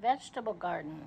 vegetable garden.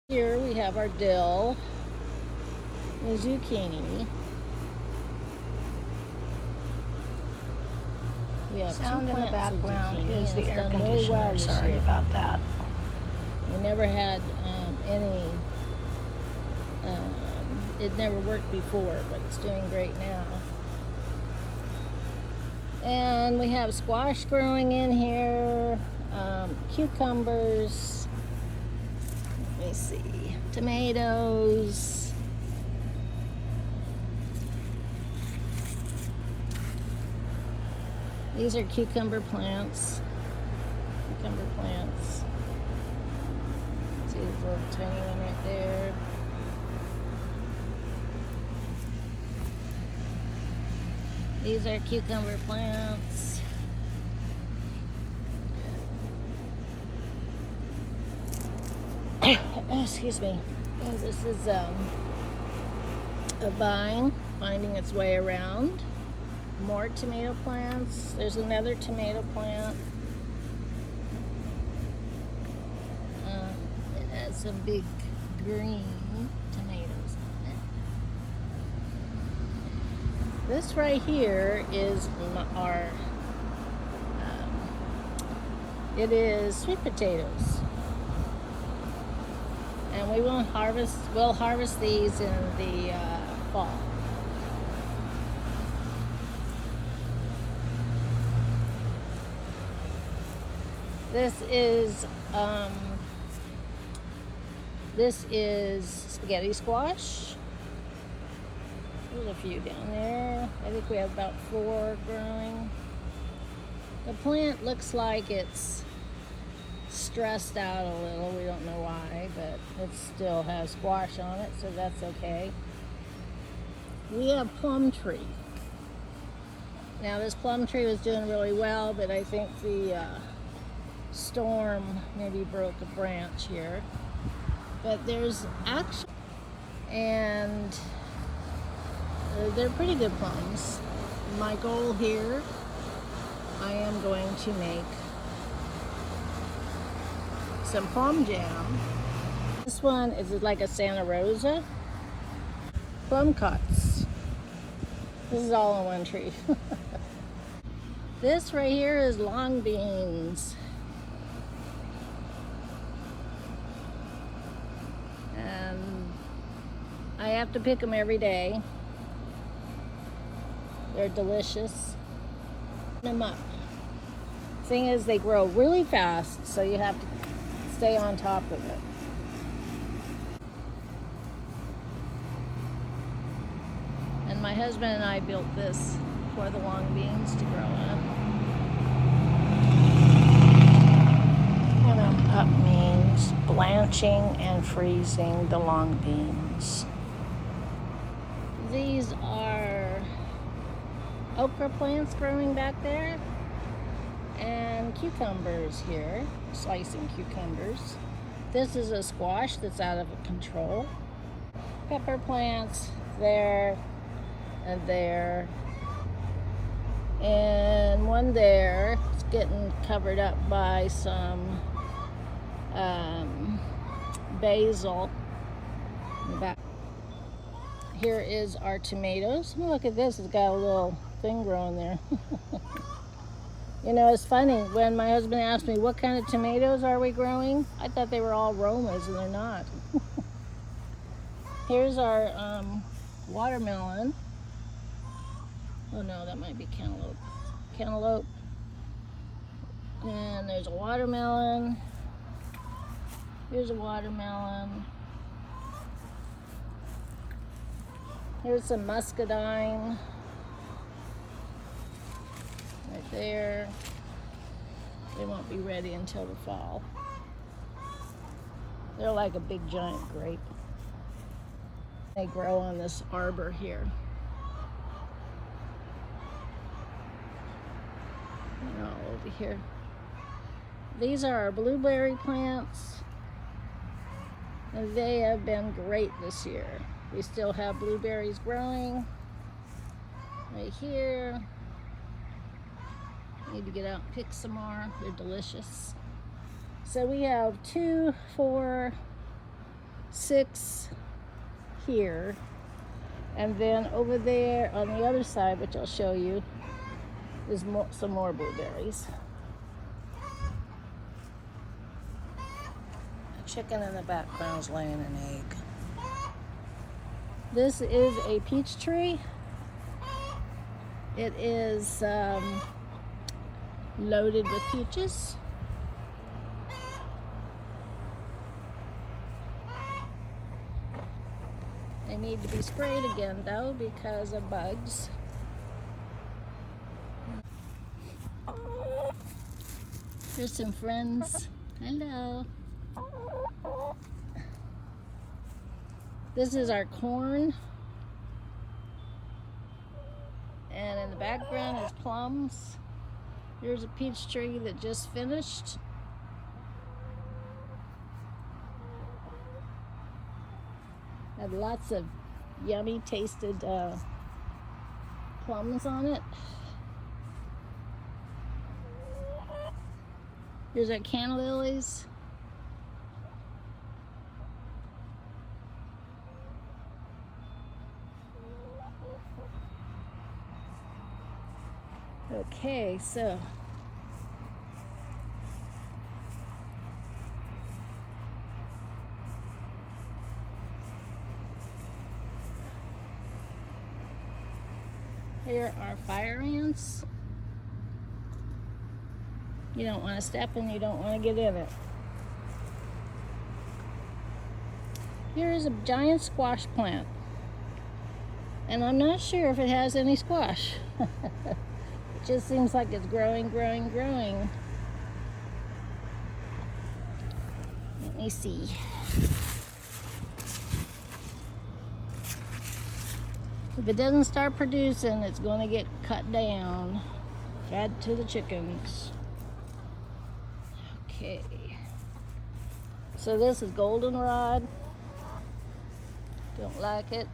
Here we have our dill, the zucchini. We have Sound two in the plants of background zucchini, is and the it's air done really conditioner. well this Sorry year. about that. We never had any, it never worked before, but it's doing great now. And we have squash growing in here, cucumbers, let me see, tomatoes. These are cucumber plants. See this little tiny one right there. These are cucumber plants. Excuse me. And this is a vine finding its way around. More tomato plants. There's another tomato plant. It has some big green tomatoes on it. This right here is our, it is sweet potatoes. And we'll harvest these in the fall. This is spaghetti squash. There's a few down there. I think we have about 4 growing. The plant looks like it's stressed out a little. We don't know why, but it still has squash on it, so that's okay. We have plum tree. Now this plum tree was doing really well, but I think the storm maybe broke a branch here. But there's actually, and they're pretty good plums. My goal here, I am going to make some plum jam. This one is like a Santa Rosa. Plum cuts. This is all on one tree. This right here is long beans. And I have to pick them every day. They're delicious. Them up. Thing is, they grow really fast, so you have to stay on top of it. And my husband and I built this for the long beans to grow in. And up means blanching and freezing the long beans. These are okra plants growing back there, and cucumbers here, slicing cucumbers. This is a squash that's out of control. Pepper plants there and there, and one there is getting covered up by some basil in the back. Here is our tomatoes. Look at this, it's got a little thing growing there. You know, it's funny, when my husband asked me what kind of tomatoes are we growing, I thought they were all Romas, and they're not. Here's our watermelon. Oh no, that might be cantaloupe. Cantaloupe. And there's a watermelon. Here's a watermelon. Here's some muscadine. Right there. They won't be ready until the fall. They're like a big giant grape. They grow on this arbor here. They're all over here. These are our blueberry plants. And they have been great this year. We still have blueberries growing right here. Need to get out and pick some more. They're delicious. So we have 2, 4, 6 here. And then over there on the other side, which I'll show you, is some more blueberries. The chicken in the background is laying an egg. This is a peach tree. It is loaded with peaches. They need to be sprayed again though because of bugs. Here's some friends. Hello. This is our corn. And in the background is plums. Here's a peach tree that just finished. Had lots of yummy tasted plums on it. Here's our canna lilies. Okay, so here are fire ants. You don't want to step and you don't want to get in it. Here is a giant squash plant. And I'm not sure if it has any squash. It just seems like it's growing, growing, growing. Let me see. If it doesn't start producing, it's going to get cut down, fed to the chickens. Okay. So this is goldenrod. Don't like it.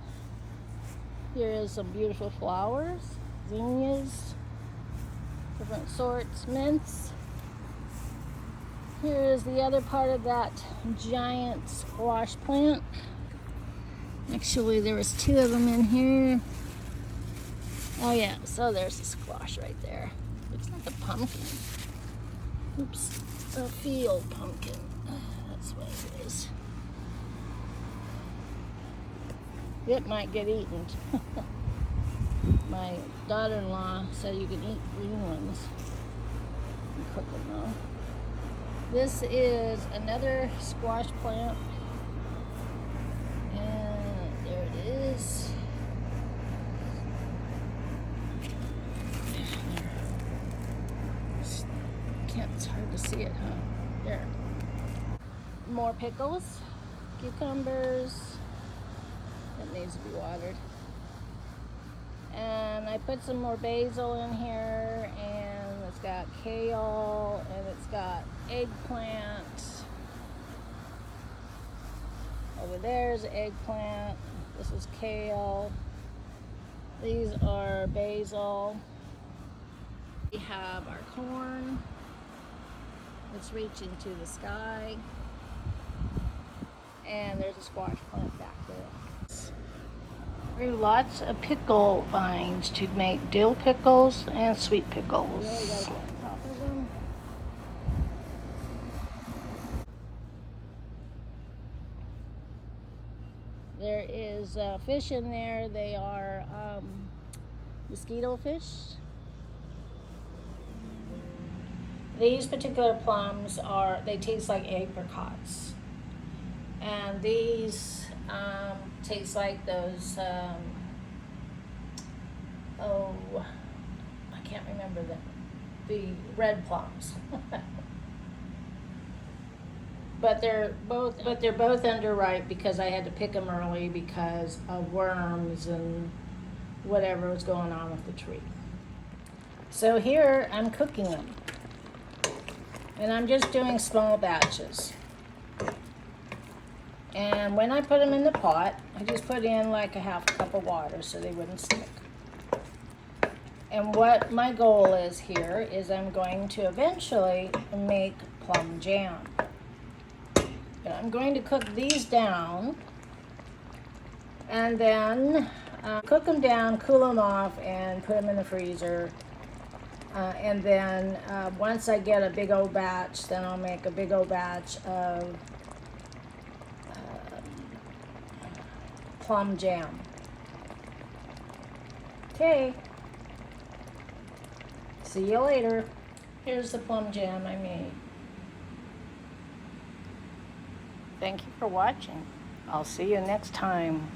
Here is some beautiful flowers, zinnias, different sorts, mints. Here is the other part of that giant squash plant. Actually, there was 2 of them in here. Oh yeah, so there's a squash right there. Looks like a pumpkin. Oops, a field pumpkin. That's what it is. It might get eaten. My daughter-in-law said you can eat green ones and cook them though. This is another squash plant. And there it is. It's hard to see it, huh? There. More pickles, cucumbers. It needs to be watered. And I put some more basil in here, and it's got kale, and it's got eggplant. Over there's eggplant. This is kale. These are basil. We have our corn. It's reaching to the sky. And there's a squash plant back there. Grew lots of pickle vines to make dill pickles and sweet pickles. Really gotta get on top of them. There is fish in there. They are mosquito fish. These particular plums they taste like apricots. And these taste like those, I can't remember them, the red plums. but they're both underripe because I had to pick them early because of worms and whatever was going on with the tree. So here I'm cooking them, and I'm just doing small batches. And when I put them in the pot, I just put in like a half cup of water so they wouldn't stick. And what my goal is here is I'm going to eventually make plum jam. But I'm going to cook these down and then cook them down, cool them off, and put them in the freezer. And then once I get a big old batch, then I'll make a big old batch of plum jam. Okay. See you later. Here's the plum jam I made. Thank you for watching. I'll see you next time.